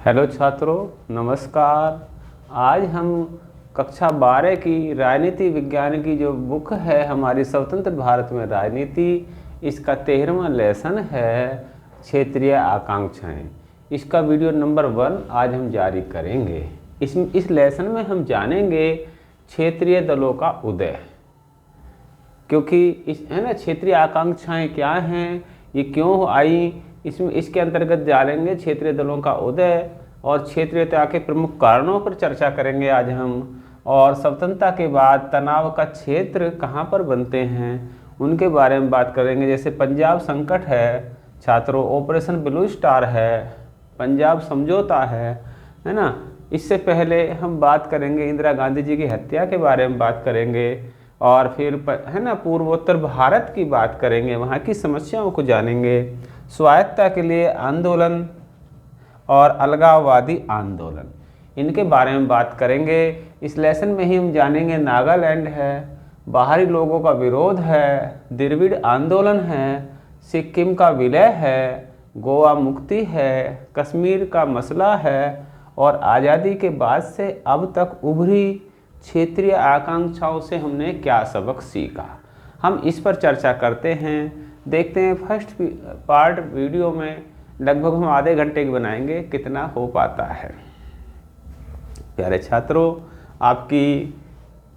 Hello छात्रों, नमस्कार। आज हम कक्षा 12 की राजनीति विज्ञान की जो बुक है हमारी स्वतंत्र भारत में राजनीति, इसका 13वां लेसन है क्षेत्रीय आकांक्षाएं। इसका वीडियो नंबर 1 आज हम जारी करेंगे। इस लेसन में हम जानेंगे क्षेत्रीय दलों का उदय, क्योंकि क्षेत्रीय आकांक्षाएं क्या हैं, ये क्यों आई, इसके अंतर्गत जानेंगे क्षेत्रीय दलों का उदय और क्षेत्रीयता के प्रमुख कारणों पर चर्चा करेंगे आज हम। और स्वतंत्रता के बाद तनाव का क्षेत्र कहाँ पर बनते हैं उनके बारे में बात करेंगे। जैसे पंजाब संकट है छात्रों, ऑपरेशन ब्लू स्टार है, पंजाब समझौता है ना। इससे पहले हम बात करेंगे इंदिरा गांधी जी की हत्या के बारे में बात करेंगे, और फिर पूर्वोत्तर भारत की बात करेंगे, वहाँ की समस्याओं को जानेंगे। स्वायत्तता के लिए आंदोलन और अलगाववादी आंदोलन, इनके बारे में बात करेंगे। इस लेसन में ही हम जानेंगे नागालैंड है, बाहरी लोगों का विरोध है, द्रविड़ आंदोलन है, सिक्किम का विलय है, गोवा मुक्ति है, कश्मीर का मसला है, और आज़ादी के बाद से अब तक उभरी क्षेत्रीय आकांक्षाओं से हमने क्या सबक सीखा, हम इस पर चर्चा करते हैं। देखते हैं फर्स्ट पार्ट वीडियो में लगभग हम आधे घंटे की बनाएंगे, कितना हो पाता है। प्यारे छात्रों, आपकी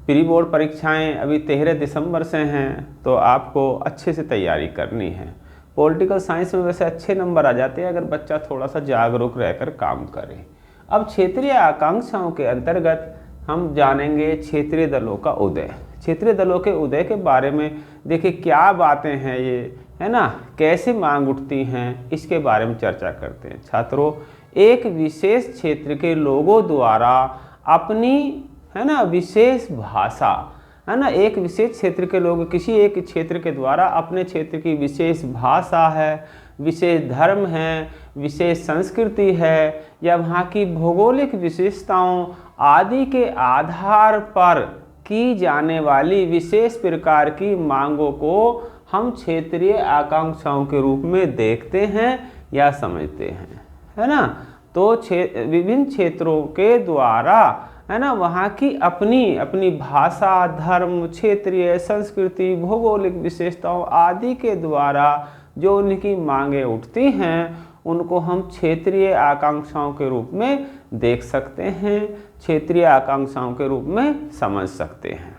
प्री बोर्ड परीक्षाएं अभी 13 दिसंबर से हैं, तो आपको अच्छे से तैयारी करनी है। पॉलिटिकल साइंस में वैसे अच्छे नंबर आ जाते हैं अगर बच्चा थोड़ा सा जागरूक रहकर काम करे। अब क्षेत्रीय आकांक्षाओं के अंतर्गत हम जानेंगे क्षेत्रीय दलों का उदय। क्षेत्रीय दलों के उदय के बारे में देखिए क्या बातें हैं ये, है ना, कैसे मांग उठती हैं, इसके बारे में चर्चा करते हैं। छात्रों, एक विशेष क्षेत्र के लोगों द्वारा अपनी विशेष भाषा, एक विशेष क्षेत्र के लोग किसी एक क्षेत्र के द्वारा अपने क्षेत्र की विशेष भाषा है, विशेष धर्म है, विशेष संस्कृति है, या वहाँ की भौगोलिक विशेषताओं आदि के आधार पर की जाने वाली विशेष प्रकार की मांगों को हम क्षेत्रीय आकांक्षाओं के रूप में देखते हैं या समझते हैं, है ना। तो विभिन्न क्षेत्रों के द्वारा वहाँ की अपनी अपनी भाषा, धर्म, क्षेत्रीय संस्कृति, भौगोलिक विशेषताओं आदि के द्वारा जो उनकी मांगें उठती हैं उनको हम क्षेत्रीय आकांक्षाओं के रूप में देख सकते हैं, क्षेत्रीय आकांक्षाओं के रूप में समझ सकते हैं।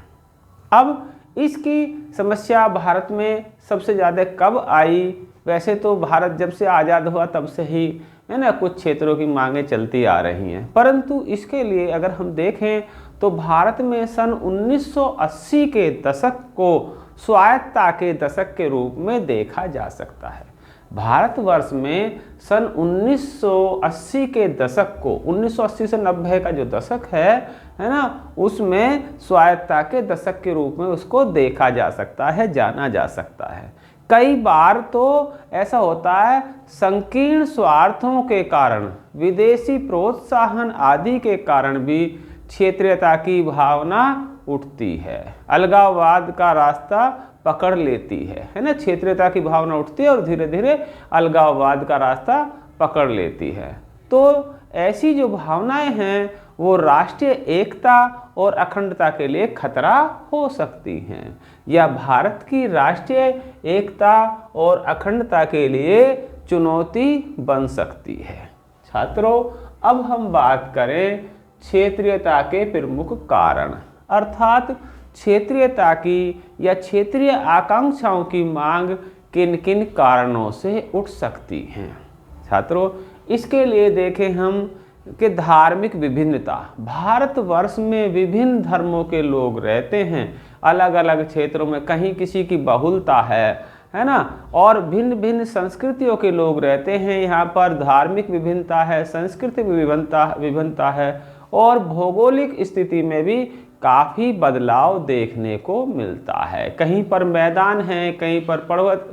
अब इसकी समस्या भारत में सबसे ज़्यादा कब आई? वैसे तो भारत जब से आज़ाद हुआ तब से ही कुछ क्षेत्रों की मांगें चलती आ रही हैं, परंतु इसके लिए अगर हम देखें तो भारत में सन 1980 के दशक को स्वायत्तता के दशक के रूप में देखा जा सकता है। भारतवर्ष में सन 1980 के दशक को, 1980 से 90 का जो दशक है ना, उसमें स्वायत्तता के दशक के रूप में उसको देखा जा सकता है, जाना जा सकता है। कई बार तो ऐसा होता है संकीर्ण स्वार्थों के कारण, विदेशी प्रोत्साहन आदि के कारण भी क्षेत्रीयता की भावना उठती है, अलगाववाद का रास्ता पकड़ लेती है ना। क्षेत्रीयता की भावना उठती है और धीरे धीरे अलगाववाद का रास्ता पकड़ लेती है। तो ऐसी जो भावनाएं हैं वो राष्ट्रीय एकता और अखंडता के लिए खतरा हो सकती हैं, या भारत की राष्ट्रीय एकता और अखंडता के लिए चुनौती बन सकती है। छात्रों, अब हम बात करें क्षेत्रीयता के प्रमुख कारण, अर्थात क्षेत्रीयता की या क्षेत्रीय आकांक्षाओं की मांग किन किन कारणों से उठ सकती हैं। छात्रों, इसके लिए देखें हम कि धार्मिक विभिन्नता, भारतवर्ष में विभिन्न धर्मों के लोग रहते हैं, अलग अलग क्षेत्रों में कहीं किसी की बहुलता है ना, और भिन्न भिन्न संस्कृतियों के लोग रहते हैं। यहाँ पर धार्मिक विभिन्नता है, सांस्कृतिक विभिन्नता है, और भौगोलिक स्थिति में भी काफ़ी बदलाव देखने को मिलता है। कहीं पर मैदान है, कहीं पर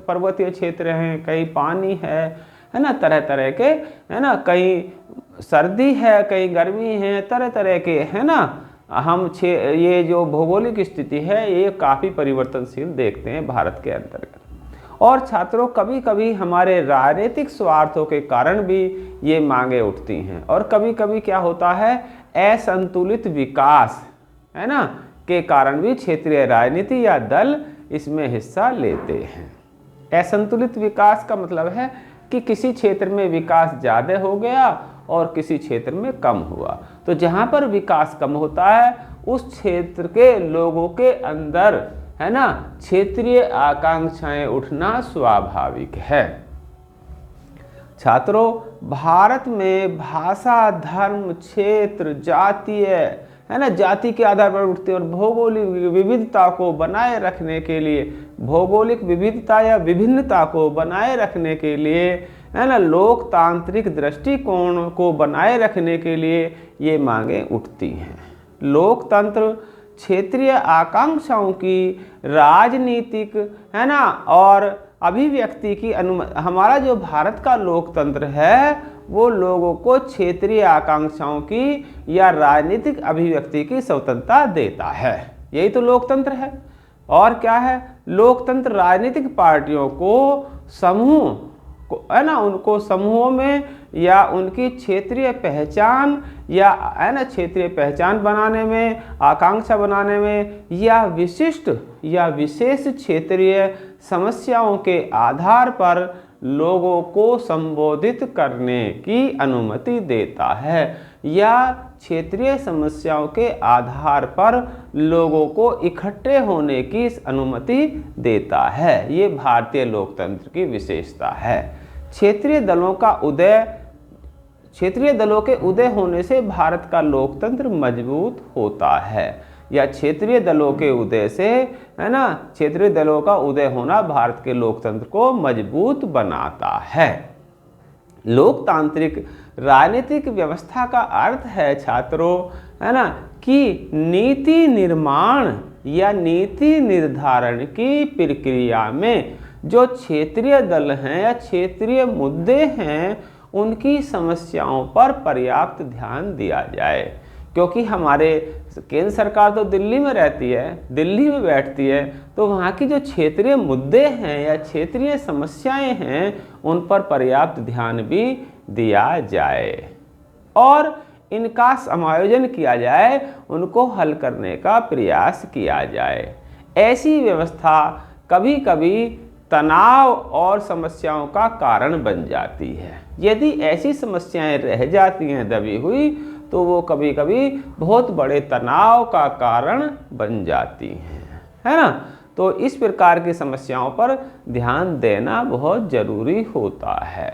पर्वतीय क्षेत्र हैं, कहीं पानी है ना, तरह तरह के, है ना, कहीं सर्दी है, कहीं गर्मी है, तरह तरह के, है ना। ये जो भौगोलिक स्थिति है ये काफ़ी परिवर्तनशील देखते हैं भारत के अंतर्गत। और छात्रों कभी कभी हमारे राजनीतिक स्वार्थों के कारण भी ये मांगे उठती हैं, और कभी कभी क्या होता है, असंतुलित विकास, है ना, के कारण भी क्षेत्रीय राजनीति या दल इसमें हिस्सा लेते हैं। असंतुलित विकास का मतलब है कि किसी क्षेत्र में विकास ज़्यादा हो गया और किसी क्षेत्र में कम हुआ। तो जहाँ पर विकास कम होता है उस क्षेत्र के लोगों के अंदर, है ना, क्षेत्रीय आकांक्षाएं उठना स्वाभाविक है। छात्रों, भारत में भाषा, धर्म, क्षेत्र, जातीय, है ना, जाति के आधार पर उठती है और भौगोलिक विविधता को बनाए रखने के लिए, भौगोलिक विविधता या विभिन्नता को बनाए रखने के लिए, है ना, लोकतांत्रिक दृष्टिकोण को बनाए रखने के लिए ये मांगे उठती हैं। लोकतंत्र क्षेत्रीय आकांक्षाओं की राजनीतिक, है ना, और अभिव्यक्ति की हमारा जो भारत का लोकतंत्र है वो लोगों को क्षेत्रीय आकांक्षाओं की या राजनीतिक अभिव्यक्ति की स्वतंत्रता देता है। यही तो लोकतंत्र है। और क्या है, लोकतंत्र राजनीतिक पार्टियों को समूह को, है ना, उनको समूहों में या उनकी क्षेत्रीय पहचान या, है ना, क्षेत्रीय पहचान बनाने में, आकांक्षा बनाने में या विशिष्ट या विशेष क्षेत्रीय समस्याओं के आधार पर लोगों को संबोधित करने की अनुमति देता है, या क्षेत्रीय समस्याओं के आधार पर लोगों को इकट्ठे होने की अनुमति देता है। ये भारतीय लोकतंत्र की विशेषता है। क्षेत्रीय दलों के उदय होने से भारत का लोकतंत्र मजबूत होता है, या क्षेत्रीय दलों के उदय से, है ना, क्षेत्रीय दलों का उदय होना भारत के लोकतंत्र को मजबूत बनाता है। लोकतांत्रिक राजनीतिक व्यवस्था का अर्थ है छात्रों, है ना, कि नीति निर्माण या नीति निर्धारण की प्रक्रिया में जो क्षेत्रीय दल हैं या क्षेत्रीय मुद्दे हैं उनकी समस्याओं पर पर्याप्त ध्यान दिया जाए। क्योंकि हमारे केंद्र सरकार तो दिल्ली में रहती है, दिल्ली में बैठती है, तो वहाँ की जो क्षेत्रीय मुद्दे हैं या क्षेत्रीय समस्याएं हैं उन पर पर्याप्त ध्यान भी दिया जाए और इनका समायोजन किया जाए, उनको हल करने का प्रयास किया जाए। ऐसी व्यवस्था कभी कभी तनाव और समस्याओं का कारण बन जाती है। यदि ऐसी समस्याएं रह जाती हैं दबी हुई तो वो कभी कभी बहुत बड़े तनाव का कारण बन जाती हैं, है ना। तो इस प्रकार की समस्याओं पर ध्यान देना बहुत ज़रूरी होता है।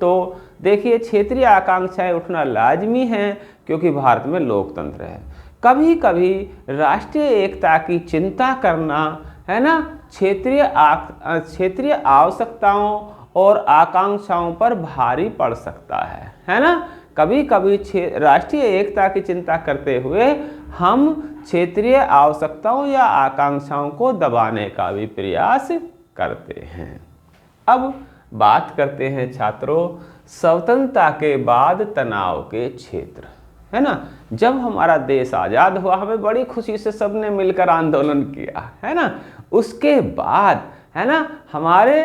तो देखिए, क्षेत्रीय आकांक्षाएं उठना लाजमी है क्योंकि भारत में लोकतंत्र है। कभी कभी राष्ट्रीय एकता की चिंता करना, है ना, क्षेत्रीय आवश्यकताओं और आकांक्षाओं पर भारी पड़ सकता है ना। कभी कभी राष्ट्रीय एकता की चिंता करते हुए हम क्षेत्रीय आवश्यकताओं या आकांक्षाओं को दबाने का भी प्रयास करते हैं। अब बात करते हैं छात्रों स्वतंत्रता के बाद तनाव के क्षेत्र, है ना। जब हमारा देश आज़ाद हुआ हमें बड़ी खुशी से सबने मिलकर आंदोलन किया, है ना। उसके बाद, है ना, हमारे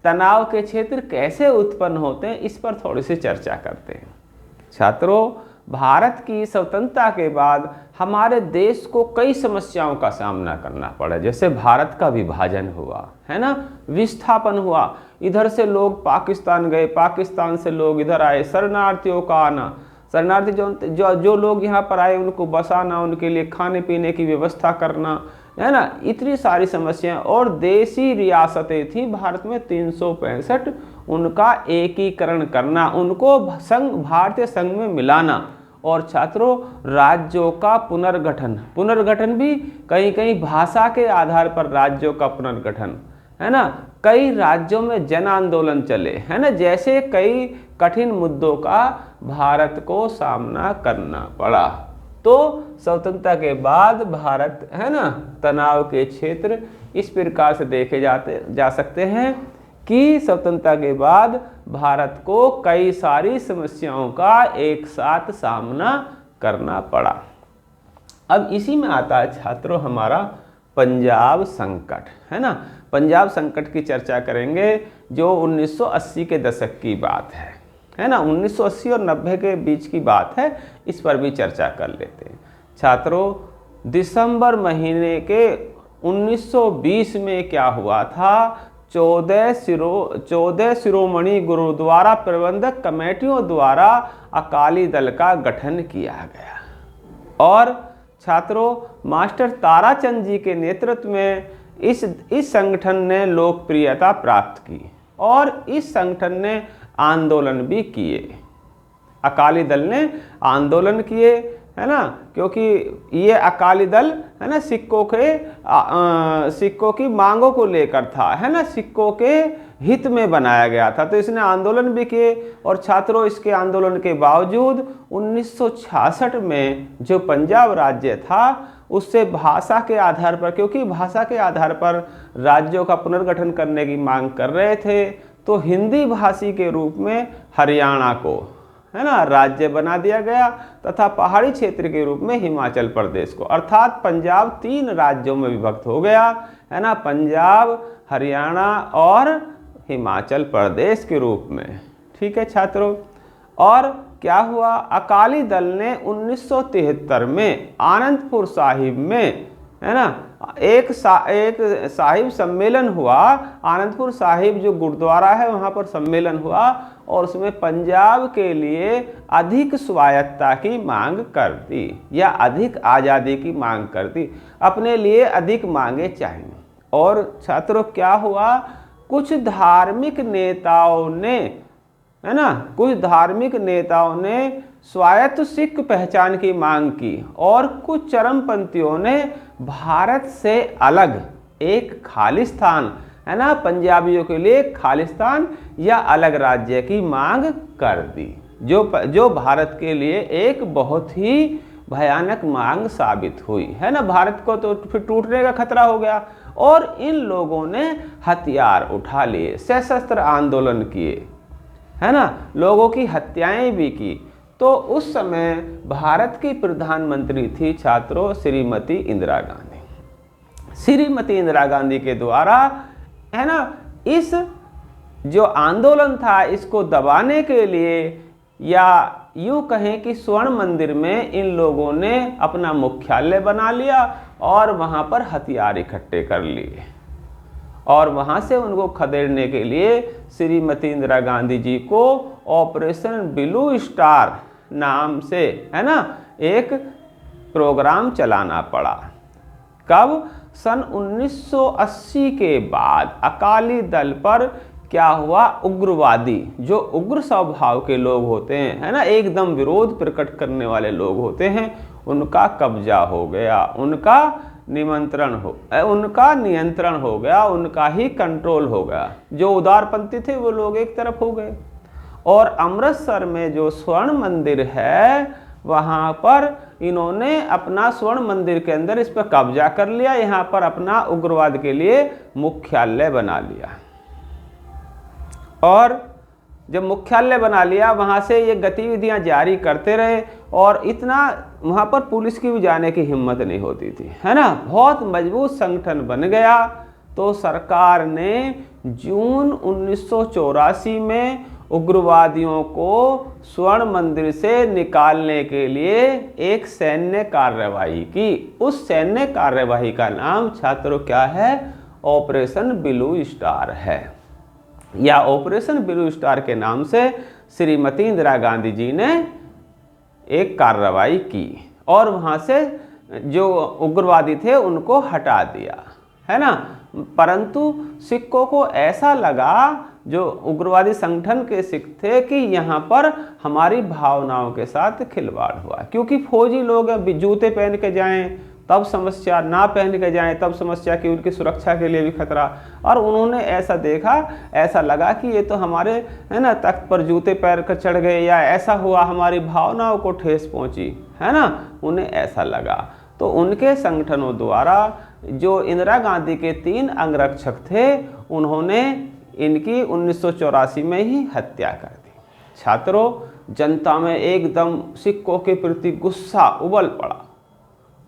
तनाव के क्षेत्र कैसे उत्पन्न होते हैं इस पर थोड़ी सी चर्चा करते हैं। छात्रों, भारत की स्वतंत्रता के बाद हमारे देश को कई समस्याओं का सामना करना पड़ा। जैसे भारत का विभाजन हुआ, है ना, विस्थापन हुआ, इधर से लोग पाकिस्तान गए, पाकिस्तान से लोग इधर आए, शरणार्थियों का आना, शरणार्थी जो लोग यहाँ पर आए उनको बसाना, उनके लिए खाने पीने की व्यवस्था करना, है ना, इतनी सारी समस्याएं। और देशी रियासतें थी भारत में 365, उनका एकीकरण करना, उनको भारतीय संघ में मिलाना, और छात्रों राज्यों का पुनर्गठन भी कहीं कहीं भाषा के आधार पर राज्यों का पुनर्गठन, है ना। कई राज्यों में जन आंदोलन चले, है ना, जैसे कई कठिन मुद्दों का भारत को सामना करना पड़ा। तो स्वतंत्रता के बाद भारत, है ना, तनाव के क्षेत्र इस प्रकार से देखे जा सकते हैं कि स्वतंत्रता के बाद भारत को कई सारी समस्याओं का एक साथ सामना करना पड़ा। अब इसी में आता है छात्रों हमारा पंजाब संकट, है ना। पंजाब संकट की चर्चा करेंगे जो 1980 के दशक की बात है ना, 1980 और 90 के बीच की बात है, इस पर भी चर्चा कर लेते हैं। छात्रों, दिसंबर महीने के 1920 में क्या हुआ था, 14 शिरोमणि गुरुद्वारा प्रबंधक कमेटियों द्वारा अकाली दल का गठन किया गया और छात्रों मास्टर ताराचंद जी के नेतृत्व में इस संगठन ने लोकप्रियता प्राप्त की और इस संगठन ने आंदोलन भी किए। अकाली दल ने आंदोलन किए, है ना, क्योंकि ये अकाली दल, है ना, सिक्कों की मांगों को लेकर था, है ना, सिक्कों के हित में बनाया गया था, तो इसने आंदोलन भी किए। और छात्रों, इसके आंदोलन के बावजूद 1966 में जो पंजाब राज्य था उससे भाषा के आधार पर, क्योंकि भाषा के आधार पर राज्यों का पुनर्गठन करने की मांग कर रहे थे, तो हिंदी भाषी के रूप में हरियाणा को, है ना, राज्य बना दिया गया तथा पहाड़ी क्षेत्र के रूप में हिमाचल प्रदेश को, अर्थात पंजाब 3 राज्यों में विभक्त हो गया, है ना, पंजाब, हरियाणा और हिमाचल प्रदेश के रूप में। ठीक है छात्रों, और क्या हुआ, अकाली दल ने 1973 में आनंदपुर साहिब में, है ना, एक साहिब सम्मेलन हुआ। आनंदपुर साहिब जो गुरुद्वारा है वहाँ पर सम्मेलन हुआ और उसमें पंजाब के लिए अधिक स्वायत्तता की मांग कर दी या अधिक आज़ादी की मांग कर दी, अपने लिए अधिक मांगे चाहिए। और छात्रों क्या हुआ, कुछ धार्मिक नेताओं ने, है ना, कुछ धार्मिक नेताओं ने स्वायत्त सिख पहचान की मांग की और कुछ चरमपंथियों ने भारत से अलग एक खालिस्तान, है ना, पंजाबियों के लिए खालिस्तान या अलग राज्य की मांग कर दी, जो भारत के लिए एक बहुत ही भयानक मांग साबित हुई, है ना। भारत को तो फिर टूटने का खतरा हो गया और इन लोगों ने हथियार उठा लिए, सशस्त्र आंदोलन किए, है ना, लोगों की हत्याएं भी की। तो उस समय भारत की प्रधानमंत्री थी छात्रों श्रीमती इंदिरा गांधी। श्रीमती इंदिरा गांधी के द्वारा, है ना, इस जो आंदोलन था इसको दबाने के लिए, या यूँ कहें कि स्वर्ण मंदिर में इन लोगों ने अपना मुख्यालय बना लिया और वहाँ पर हथियार इकट्ठे कर लिए और वहाँ से उनको खदेड़ने के लिए श्रीमती इंदिरा गांधी जी को ऑपरेशन ब्लू स्टार नाम से, है ना, एक प्रोग्राम चलाना पड़ा। कब, सन 1980 के बाद अकाली दल पर क्या हुआ, उग्रवादी, जो उग्र स्वभाव के लोग होते हैं, है ना, एकदम विरोध प्रकट करने वाले लोग होते हैं, उनका कब्जा हो गया, उनका नियंत्रण हो गया, उनका ही कंट्रोल हो गया। जो उदारपंथी थे वो लोग एक तरफ हो गए और अमृतसर में जो स्वर्ण मंदिर है वहाँ पर इन्होंने अपना स्वर्ण मंदिर के अंदर इस पर कब्जा कर लिया, यहाँ पर अपना उग्रवाद के लिए मुख्यालय बना लिया और जब मुख्यालय बना लिया वहाँ से ये गतिविधियाँ जारी करते रहे और इतना वहाँ पर पुलिस की भी जाने की हिम्मत नहीं होती थी, है ना, बहुत मजबूत संगठन बन गया। तो सरकार ने जून 1984 में उग्रवादियों को स्वर्ण मंदिर से निकालने के लिए एक सैन्य कार्यवाही की। उस सैन्य कार्यवाही का नाम छात्रों क्या है, ऑपरेशन ब्लू स्टार है, या ऑपरेशन ब्लू स्टार के नाम से श्रीमती इंदिरा गांधी जी ने एक कार्रवाई की और वहाँ से जो उग्रवादी थे उनको हटा दिया, है ना। परंतु सिखों को ऐसा लगा, जो उग्रवादी संगठन के सिख थे, कि यहाँ पर हमारी भावनाओं के साथ खिलवाड़ हुआ, क्योंकि फौजी लोग जूते पहन के जाएं तब समस्या, ना पहन के जाएं तब समस्या, कि उनकी सुरक्षा के लिए भी खतरा। और उन्होंने ऐसा देखा, ऐसा लगा कि ये तो हमारे, है ना, तख्त पर जूते पैर कर चढ़ गए या ऐसा हुआ, हमारी भावनाओं को ठेस पहुंची, है ना, उन्हें ऐसा लगा। तो उनके संगठनों द्वारा जो इंदिरा गांधी के 3 अंगरक्षक थे उन्होंने इनकी 1984 में ही हत्या कर दी। छात्रों, जनता में एकदम सिखों के प्रति गुस्सा उबल पड़ा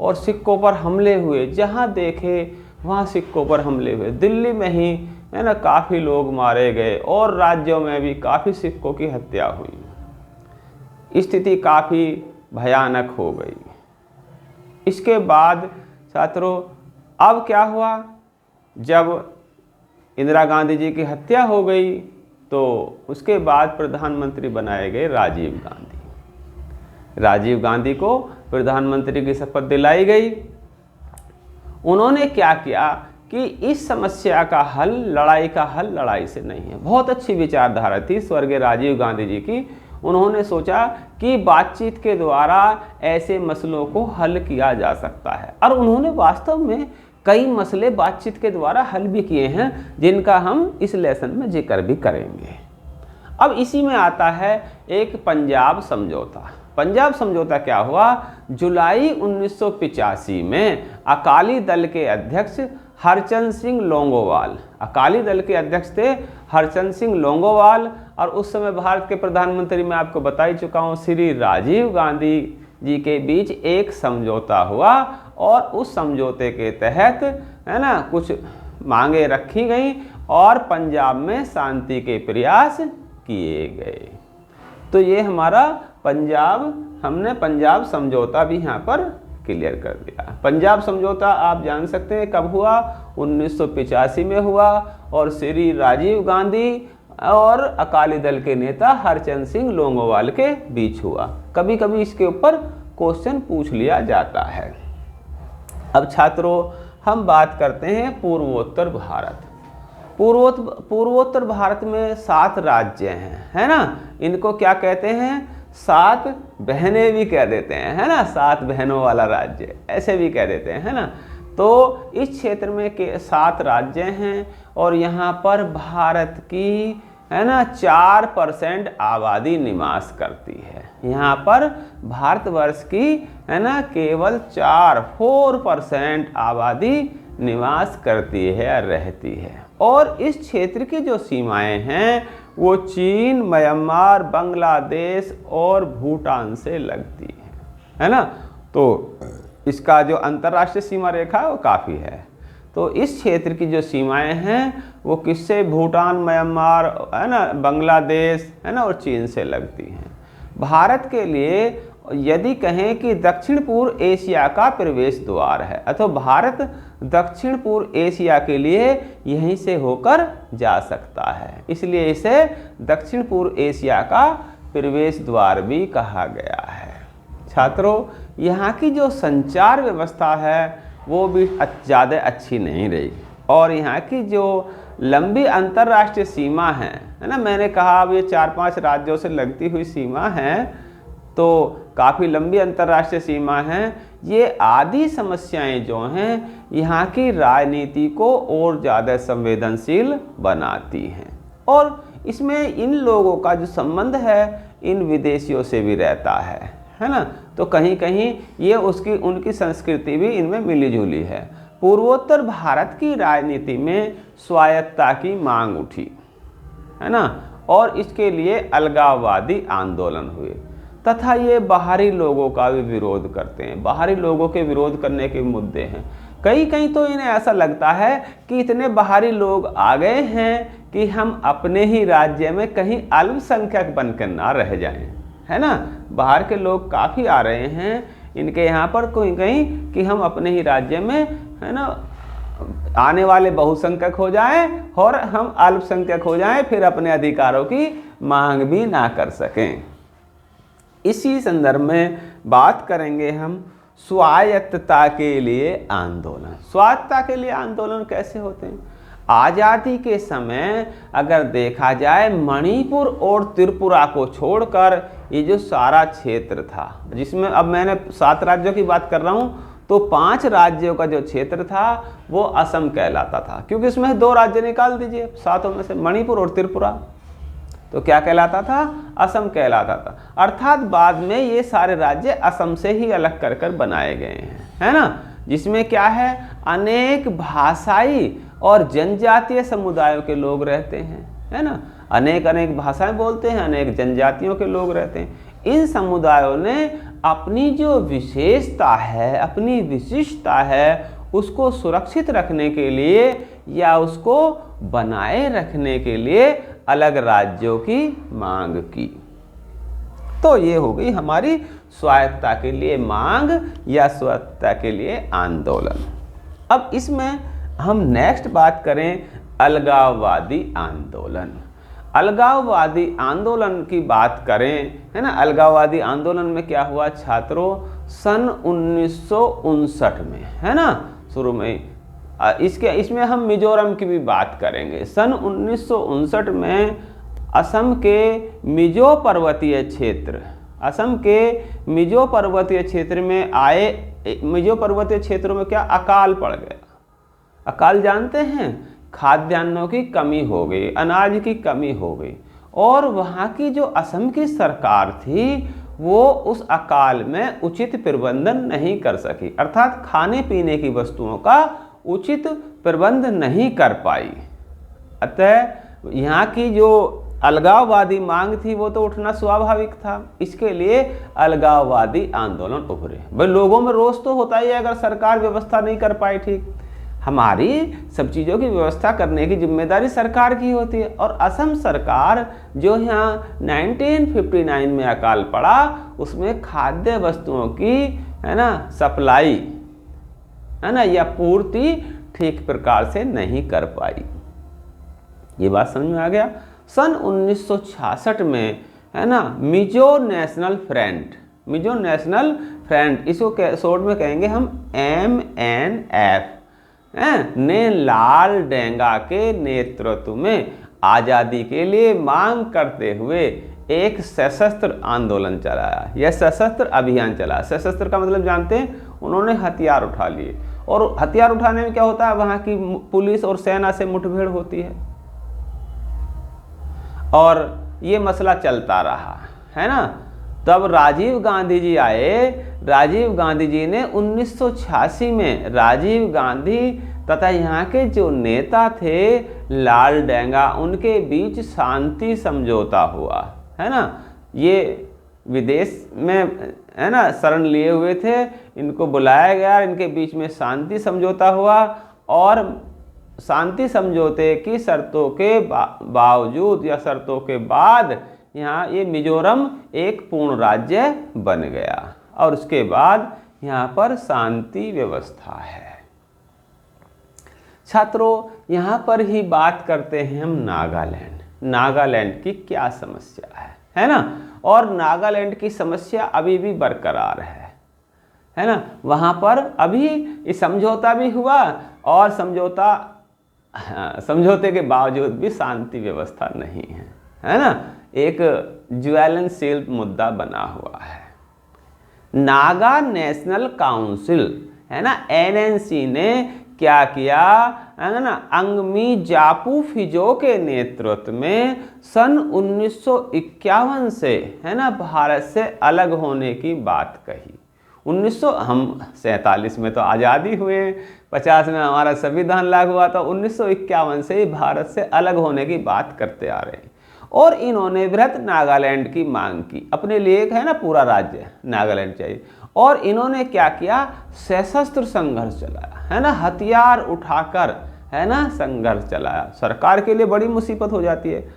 और सिखों पर हमले हुए, जहां देखे वहाँ सिखों पर हमले हुए। दिल्ली में ही है ना काफ़ी लोग मारे गए और राज्यों में भी काफ़ी सिखों की हत्या हुई। स्थिति काफ़ी भयानक हो गई। इसके बाद छात्रों अब क्या हुआ, जब इंदिरा गांधी जी की हत्या हो गई तो उसके बाद प्रधानमंत्री बनाए गए राजीव गांधी। राजीव गांधी को प्रधानमंत्री की शपथ दिलाई गई। उन्होंने क्या किया कि इस समस्या का हल, लड़ाई का हल लड़ाई से नहीं है। बहुत अच्छी विचारधारा थी स्वर्गीय राजीव गांधी जी की। उन्होंने सोचा कि बातचीत के द्वारा ऐसे मसलों को हल किया जा सकता है, और उन्होंने वास्तव में कई मसले बातचीत के द्वारा हल भी किए हैं, जिनका हम इस लेसन में जिक्र भी करेंगे। अब इसी में आता है एक पंजाब समझौता। पंजाब समझौता क्या हुआ, जुलाई 1985 में अकाली दल के अध्यक्ष हरचंद सिंह लोंगोवाल, अकाली दल के अध्यक्ष थे हरचंद सिंह लोंगोवाल, और उस समय भारत के प्रधानमंत्री मैं आपको बता ही चुका हूँ श्री राजीव गांधी जी के बीच एक समझौता हुआ, और उस समझौते के तहत है ना कुछ मांगे रखी गई और पंजाब में शांति के प्रयास किए गए। तो ये हमारा पंजाब, हमने पंजाब समझौता भी यहाँ पर क्लियर कर दिया। पंजाब समझौता आप जान सकते हैं कब हुआ, 1985 में हुआ, और श्री राजीव गांधी और अकाली दल के नेता हरचंद सिंह लोंगोवाल के बीच हुआ। कभी कभी इसके ऊपर क्वेश्चन पूछ लिया जाता है। अब छात्रों हम बात करते हैं पूर्वोत्तर भारत। पूर्वोत्तर भारत में 7 राज्य हैं, है ना। इनको क्या कहते हैं, 7 बहनें भी कह देते हैं, है ना, 7 बहनों वाला राज्य ऐसे भी कह देते हैं, है ना। तो इस क्षेत्र में के 7 राज्य हैं, और यहाँ पर भारत की है ना 4% आबादी निवास करती है। यहाँ पर भारतवर्ष की है ना केवल 4% आबादी निवास करती है या रहती है। और इस क्षेत्र की जो सीमाएं हैं वो चीन, म्यांमार, बांग्लादेश और भूटान से लगती है ना। तो इसका जो अंतर्राष्ट्रीय सीमा रेखा है वो काफ़ी है। तो इस क्षेत्र की जो सीमाएं हैं वो किससे, भूटान, म्यांमार, है ना, बांग्लादेश, है ना, और चीन से लगती हैं। भारत के लिए यदि कहें कि दक्षिण पूर्व एशिया का प्रवेश द्वार है, अथवा भारत दक्षिण पूर्व एशिया के लिए यहीं से होकर जा सकता है, इसलिए इसे दक्षिण पूर्व एशिया का प्रवेश द्वार भी कहा गया है। छात्रों यहाँ की जो संचार व्यवस्था है वो भी ज़्यादा अच्छी नहीं रही, और यहाँ की जो लंबी अंतर्राष्ट्रीय सीमा है ना, मैंने कहा अब ये 4-5 राज्यों से लगती हुई सीमा है, तो काफ़ी लंबी अंतर्राष्ट्रीय सीमा है। ये आदि समस्याएं जो हैं यहाँ की राजनीति को और ज़्यादा संवेदनशील बनाती हैं, और इसमें इन लोगों का जो संबंध है इन विदेशियों से भी रहता है ना। तो कहीं कहीं ये उनकी संस्कृति भी इनमें मिली जुली है। पूर्वोत्तर भारत की राजनीति में स्वायत्तता की मांग उठी, है ना, और इसके लिए अलगाववादी आंदोलन हुए, तथा ये बाहरी लोगों का भी विरोध करते हैं। बाहरी लोगों के विरोध करने के मुद्दे हैं। कहीं कहीं तो इन्हें ऐसा लगता है कि इतने बाहरी लोग आ गए हैं कि हम अपने ही राज्य में कहीं अल्पसंख्यक बनकर ना रह जाएं, है ना। बाहर के लोग काफ़ी आ रहे हैं इनके यहाँ पर कहीं कहीं कि हम अपने ही राज्य में, है ना, आने वाले बहुसंख्यक हो जाएं और हम अल्पसंख्यक हो जाएं, फिर अपने अधिकारों की मांग भी ना कर सकें। इसी संदर्भ में बात करेंगे हम स्वायत्तता के लिए आंदोलन। स्वायत्तता के लिए आंदोलन कैसे होते हैं? आज़ादी के समय अगर देखा जाए मणिपुर और त्रिपुरा को छोड़कर ये जो सारा क्षेत्र था, जिसमें अब मैंने 7 राज्यों की बात कर रहा हूँ, तो 5 राज्यों का जो क्षेत्र था वो असम कहलाता था, क्योंकि इसमें 2 राज्य निकाल दीजिए 7 में से, मणिपुर और त्रिपुरा, तो क्या कहलाता था? असम कहलाता था। अर्थात बाद में ये सारे राज्य असम से ही अलग कर कर बनाए गए हैं, है ना, जिसमें क्या है अनेक भाषाई और जनजातीय समुदायों के लोग रहते हैं, है ना, अनेक भाषाएं बोलते हैं, अनेक जनजातियों के लोग रहते हैं। इन समुदायों ने अपनी जो विशेषता है, अपनी विशिष्टता है, उसको सुरक्षित रखने के लिए या उसको बनाए रखने के लिए अलग राज्यों की मांग की। तो ये हो गई हमारी स्वायत्तता के लिए मांग या स्वायत्तता के लिए आंदोलन। अब इसमें हम नेक्स्ट बात करें अलगाववादी आंदोलन। अलगाववादी आंदोलन की बात करें, है ना, अलगाववादी आंदोलन में क्या हुआ छात्रों, सन 1959 में, है ना, शुरू में इसमें हम मिजोरम की भी बात करेंगे। सन 1959 में असम के मिजो पर्वतीय क्षेत्र, असम के मिजो पर्वतीय क्षेत्र में आए, मिजो पर्वतीय क्षेत्रों में क्या अकाल पड़ गया। अकाल जानते हैं, खाद्यान्नों की कमी हो गई, अनाज की कमी हो गई, और वहाँ की जो असम की सरकार थी वो उस अकाल में उचित प्रबंधन नहीं कर सकी, अर्थात खाने पीने की वस्तुओं का उचित प्रबंध नहीं कर पाई। अतः यहाँ की जो अलगाववादी मांग थी वो तो उठना स्वाभाविक था। इसके लिए अलगाववादी आंदोलन उभरे। भाई लोगों में रोष तो होता ही है अगर सरकार व्यवस्था नहीं कर पाई ठीक। हमारी सब चीज़ों की व्यवस्था करने की जिम्मेदारी सरकार की होती है। और असम सरकार जो यहाँ 1959 में अकाल पड़ा उसमें खाद्य वस्तुओं की, है ना, सप्लाई, है ना, या पूर्ति ठीक प्रकार से नहीं कर पाई। ये बात समझ में आ गया। सन 1966 में, है ना, Mizo national front, Mizo national front, इसको शॉर्ट में कहेंगे हम MNF, ने लाल डेंगा के नेतृत्व में आज़ादी के लिए मांग करते हुए एक सशस्त्र आंदोलन चलाया या सशस्त्र अभियान चला। सशस्त्र का मतलब जानते हैं, उन्होंने हथियार उठा लिए, और हथियार उठाने में क्या होता है, वहाँ की पुलिस और सेना से मुठभेड़ होती है, और ये मसला चलता रहा, है ना। तब राजीव गांधी जी आए। राजीव गांधी जी ने 1986 में राजीव गांधी तथा यहाँ के जो नेता थे लाल डेंगा, उनके बीच शांति समझौता हुआ, है ना। ये विदेश में, है ना, शरण लिए हुए थे, इनको बुलाया गया, इनके बीच में शांति समझौता हुआ, और शांति समझौते की शर्तों के बावजूद या शर्तों के बाद यहाँ ये मिजोरम एक पूर्ण राज्य बन गया, और उसके बाद यहाँ पर शांति व्यवस्था है। छात्रों, यहाँ पर ही बात करते हैं हम नागालैंड। नागालैंड की क्या समस्या है ना, और नागालैंड की समस्या अभी भी बरकरार है ना। वहाँ पर अभी समझौता भी हुआ, और समझौते के बावजूद भी शांति व्यवस्था नहीं है ना। एक ज्वलनशील मुद्दा बना हुआ है। नागा नेशनल काउंसिल, है ना, NNC ने क्या किया, है ना, अंगमी जापू फिजो के नेतृत्व में सन 1951 से, है ना, भारत से अलग होने की बात कही। हम 47 में तो आज़ादी हुए, 50 में हमारा संविधान लागू हुआ, तो 1951 से ही भारत से अलग होने की बात करते आ रहे हैं। और इन्होंने बृहत नागालैंड की मांग की, अपने लिए एक, है ना, पूरा राज्य नागालैंड चाहिए। और इन्होंने क्या किया, सशस्त्र संघर्ष चलाया, है ना, हथियार उठाकर, है ना, संघर्ष चलाया। सरकार के लिए बड़ी मुसीबत हो जाती है।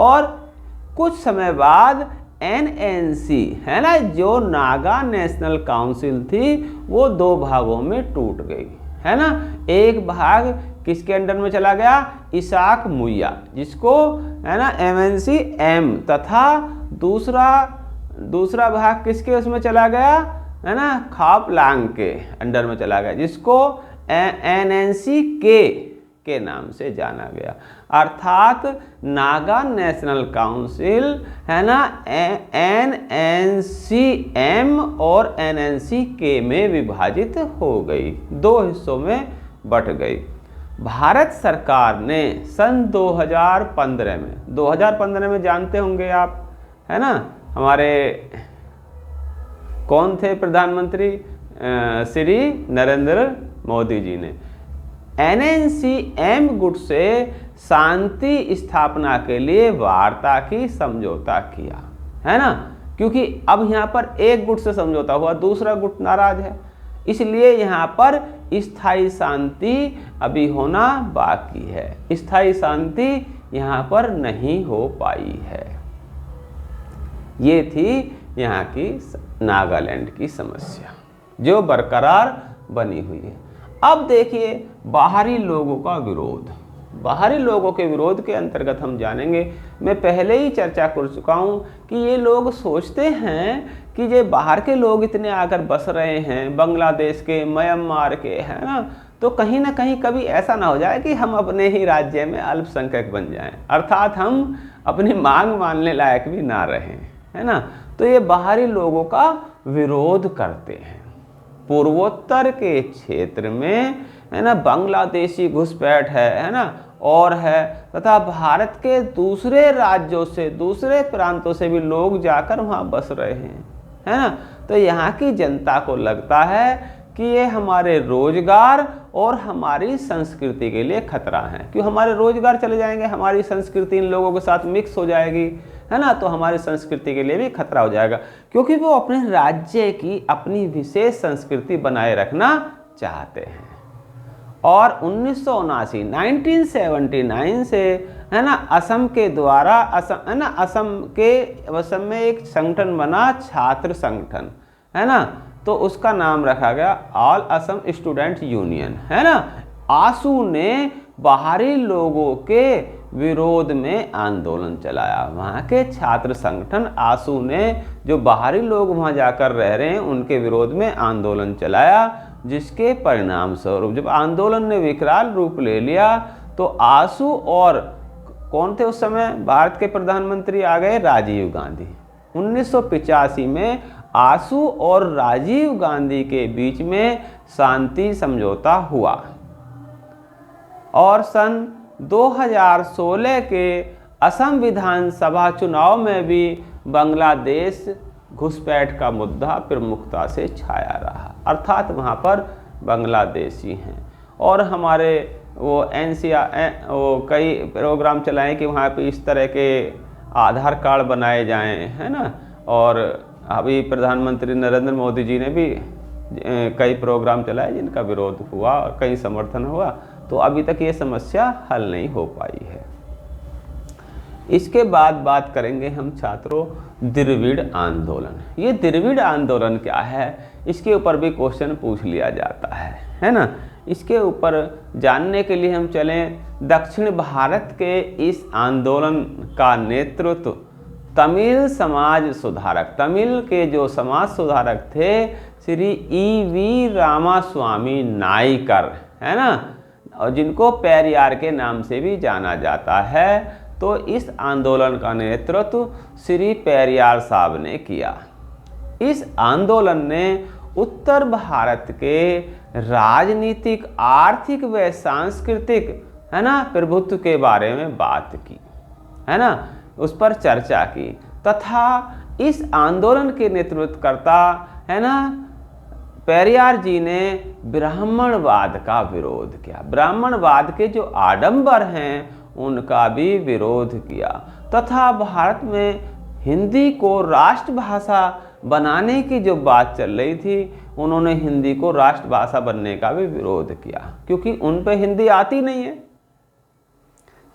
और कुछ समय बाद NNC, है ना, जो नागा नेशनल काउंसिल थी, वो 2 भागों में टूट गई, है ना। एक भाग किसके अंडर में चला गया, इसाक मुइया, जिसको, है ना, MNC M, तथा दूसरा भाग किसके उसमें चला गया, है ना, खापलांग के अंडर में चला गया, जिसको NNC के नाम से जाना गया। अर्थात नागा नेशनल काउंसिल, है ना, NNC M और NNC K में विभाजित हो गई, 2 हिस्सों में बट गई। भारत सरकार ने सन 2015 में जानते होंगे आप, है ना, हमारे कौन थे प्रधानमंत्री, श्री नरेंद्र मोदी जी ने NNC M गुट से शांति स्थापना के लिए वार्ता की, समझौता किया, है ना। क्योंकि अब यहाँ पर एक गुट से समझौता हुआ, दूसरा गुट नाराज है, इसलिए यहाँ पर स्थायी शांति अभी होना बाकी है। स्थायी शांति यहाँ पर नहीं हो पाई है। ये थी यहाँ की नागालैंड की समस्या जो बरकरार बनी हुई है। अब देखिए बाहरी लोगों का विरोध। बाहरी लोगों के विरोध के अंतर्गत हम जानेंगे, मैं पहले ही चर्चा कर चुका हूँ कि ये लोग सोचते हैं कि ये बाहर के लोग इतने आकर बस रहे हैं, बांग्लादेश के, म्यांमार के, है ना, तो कहीं ना कहीं कभी ऐसा ना हो जाए कि हम अपने ही राज्य में अल्पसंख्यक बन जाएं, अर्थात हम अपनी मांग मानने लायक भी ना रहें, है ना। तो ये बाहरी लोगों का विरोध करते हैं। पूर्वोत्तर के क्षेत्र में, है ना, बांग्लादेशी घुसपैठ है ना, और है, तथा भारत के दूसरे राज्यों से, दूसरे प्रांतों से भी लोग जाकर वहाँ बस रहे हैं, है ना। तो यहाँ की जनता को लगता है कि ये हमारे रोजगार और हमारी संस्कृति के लिए खतरा है। क्यों? हमारे रोजगार चले जाएंगे, हमारी संस्कृति इन लोगों के साथ मिक्स हो जाएगी, है ना, तो हमारी संस्कृति के लिए भी खतरा हो जाएगा, क्योंकि वो अपने राज्य की अपनी विशेष संस्कृति बनाए रखना चाहते हैं। और 1979 से, है ना, असम के द्वारा, असम, है ना, असम में एक संगठन बना, छात्र संगठन, है ना, तो उसका नाम रखा गया ऑल असम स्टूडेंट यूनियन, है ना। आसू ने बाहरी लोगों के विरोध में आंदोलन चलाया। वहाँ के छात्र संगठन आसू ने जो बाहरी लोग वहाँ जाकर रह रहे हैं उनके विरोध में आंदोलन चलाया, जिसके परिणाम स्वरूप जब आंदोलन ने विकराल रूप ले लिया तो आसू और कौन थे उस समय भारत के प्रधानमंत्री आ गए, राजीव गांधी। 1985 में आसू और राजीव गांधी के बीच में शांति समझौता हुआ और सन 2016 के असम विधानसभा चुनाव में भी बांग्लादेश घुसपैठ का मुद्दा प्रमुखता से छाया रहा, अर्थात वहाँ पर बांग्लादेशी हैं। और हमारे वो वो कई प्रोग्राम चलाएं कि वहाँ पे इस तरह के आधार कार्ड बनाए जाएं, है ना। और अभी प्रधानमंत्री नरेंद्र मोदी जी ने भी कई प्रोग्राम चलाए जिनका विरोध हुआ और कई समर्थन हुआ, तो अभी तक ये समस्या हल नहीं हो पाई है। इसके बाद बात करेंगे हम छात्रों द्रविड़ आंदोलन। ये द्रविड़ आंदोलन क्या है, इसके ऊपर भी क्वेश्चन पूछ लिया जाता है ना। इसके ऊपर जानने के लिए हम चलें, दक्षिण भारत के इस आंदोलन का नेतृत्व तमिल समाज सुधारक, तमिल के जो समाज सुधारक थे श्री ई.वी. रामास्वामी नायकर, है ना, और जिनको पेरियार के नाम से भी जाना जाता है। तो इस आंदोलन का नेतृत्व श्री पेरियार साहब ने किया। इस आंदोलन ने उत्तर भारत के राजनीतिक, आर्थिक व सांस्कृतिक, है ना, प्रभुत्व के बारे में बात की, है ना, उस पर चर्चा की, तथा इस आंदोलन के नेतृत्वकर्ता, है ना, पेरियार जी ने ब्राह्मणवाद का विरोध किया। ब्राह्मणवाद के जो आडंबर हैं उनका भी विरोध किया, तथा भारत में हिंदी को राष्ट्रभाषा बनाने की जो बात चल रही थी, उन्होंने हिंदी को राष्ट्रभाषा बनने का भी विरोध किया, क्योंकि उन पे हिंदी आती नहीं है।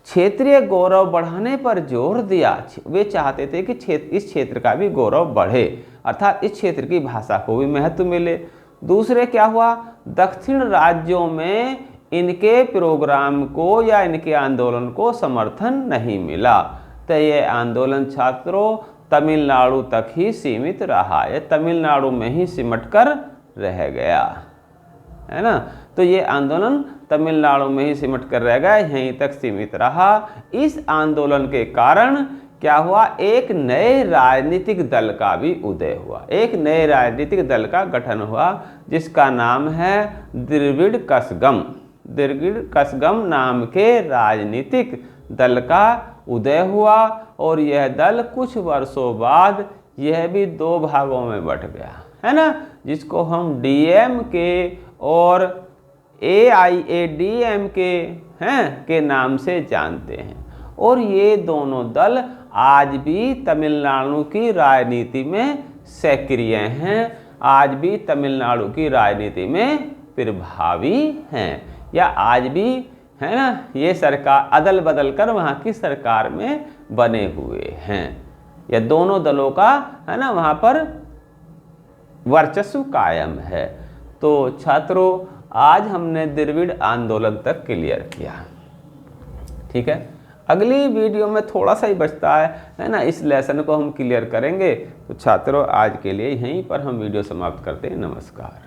क्षेत्रीय गौरव बढ़ाने पर जोर दिया। वे चाहते थे कि इस क्षेत्र का भी गौरव बढ़े, अर्थात इस क्षेत्र की भाषा को भी महत्व मिले। दूसरे क्या हुआ, दक्षिण राज्यों में इनके प्रोग्राम को या इनके आंदोलन को समर्थन नहीं मिला, तो ये आंदोलन छात्रों तमिलनाडु तक ही सीमित रहा। ये तमिलनाडु में ही सिमट कर रह गया, है ना। तो ये आंदोलन तमिलनाडु में ही सिमट कर रह गया, यहीं तक सीमित रहा। इस आंदोलन के कारण क्या हुआ, एक नए राजनीतिक दल का भी उदय हुआ, एक नए राजनीतिक दल का गठन हुआ, जिसका नाम है द्रविड़ कसगम। द्रविड़ कसगम नाम के राजनीतिक दल का उदय हुआ, और यह दल कुछ वर्षों बाद यह भी दो भागों में बट गया, है ना, जिसको हम डीएमके और एआईएडीएमके हैं के नाम से जानते हैं। और ये दोनों दल आज भी तमिलनाडु की राजनीति में सक्रिय हैं, आज भी तमिलनाडु की राजनीति में प्रभावी हैं, या आज भी है ना ये सरकार अदल बदल कर वहाँ की सरकार में बने हुए हैं, या दोनों दलों का है ना वहाँ पर वर्चस्व कायम है। तो छात्रों आज हमने द्रविड़ आंदोलन तक क्लियर किया, ठीक है। अगली वीडियो में थोड़ा सा ही बचता है ना, इस लेसन को हम क्लियर करेंगे। तो छात्रों आज के लिए यहीं पर हम वीडियो समाप्त करते हैं। नमस्कार।